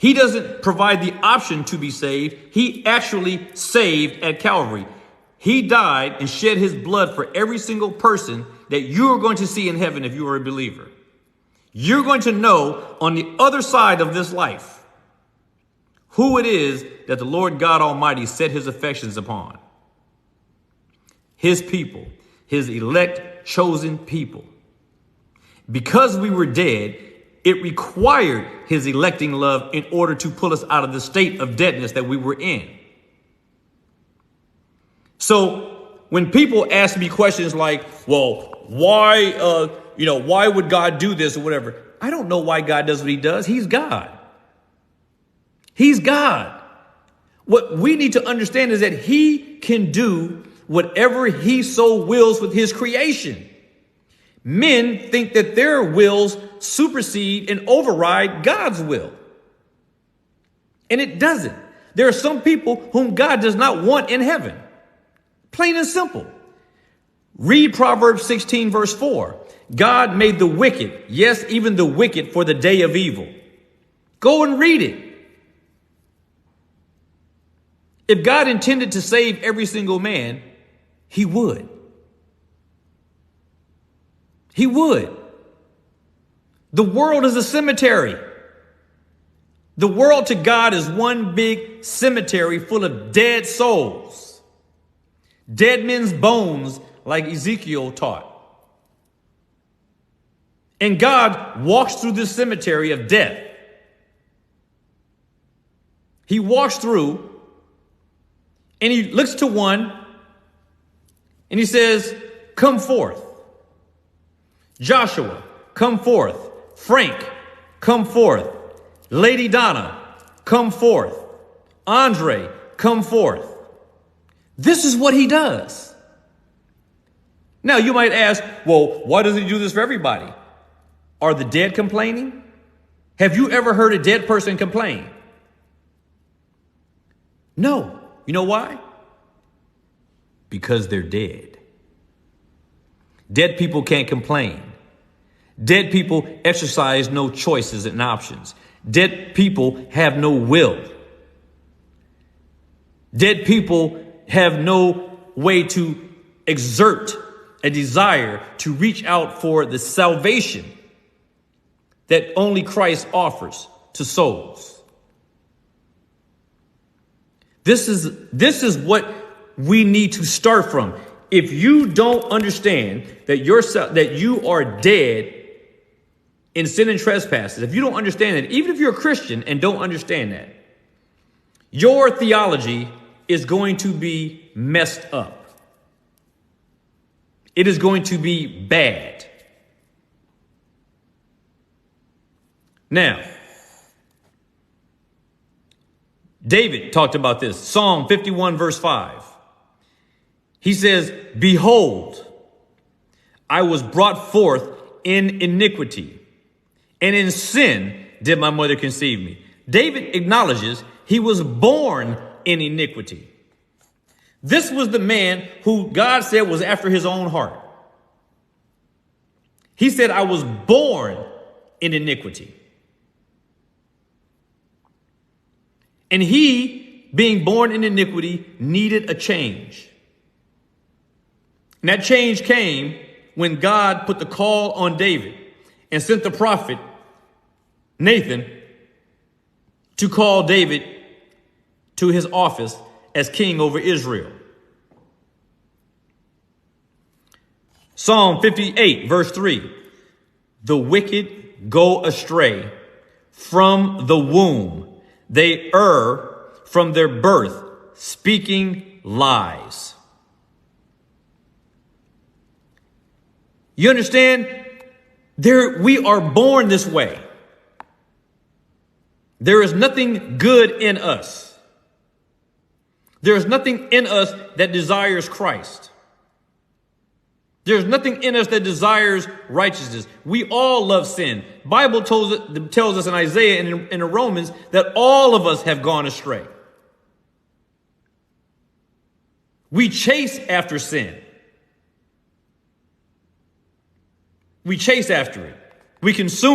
He doesn't provide the option to be saved. He actually saved at Calvary. He died and shed his blood for every single person that you are going to see in heaven if you are a believer. You're going to know on the other side of this life who it is that the Lord God Almighty set his affections upon. His people, his elect, chosen people. Because we were dead, it required his electing love in order to pull us out of the state of deadness that we were in. So when people ask me questions like, well, why would God do this or whatever? I don't know why God does what he does. He's God. He's God. What we need to understand is that he can do whatever he so wills with his creation. Men think that their wills supersede and override God's will. And it doesn't. There are some people whom God does not want in heaven. Plain and simple. Read Proverbs 16, verse 4. God made the wicked, yes, even the wicked, for the day of evil. Go and read it. If God intended to save every single man, he would. He would. The world is a cemetery. The world to God is one big cemetery full of dead souls. Dead men's bones, like Ezekiel taught. And God walks through this cemetery of death. He walks through and he looks to one and he says, come forth. Joshua, come forth. Frank, come forth. Lady Donna, come forth. Andre, come forth. This is what he does. Now you might ask, well, why doesn't he do this for everybody? Are the dead complaining? Have you ever heard a dead person complain? No. You know why? Because they're dead. Dead people can't complain. Dead people exercise no choices and options. Dead people have no will. Dead people have no way to exert a desire to reach out for the salvation that only Christ offers to souls. This is what we need to start from. If you don't understand that you are dead in sin and trespasses, if you don't understand that, even if you're a Christian and don't understand that, your theology is going to be messed up. It is going to be bad. Now, David talked about this. Psalm 51, verse 5. He says, behold, I was brought forth in iniquity, and in sin did my mother conceive me. David acknowledges he was born in iniquity. This was the man who God said was after his own heart. He said, I was born in iniquity. And he, being born in iniquity, needed a change. And that change came when God put the call on David and sent the prophet Nathan to call David to his office as king over Israel. Psalm 58, verse 3. The wicked go astray from the womb. They err from their birth, speaking lies. You understand? We are born this way. There is nothing good in us. There is nothing in us that desires Christ. There's nothing in us that desires righteousness. We all love sin. Bible tells us in Isaiah and in the Romans that all of us have gone astray. We chase after sin. We chase after it. We consume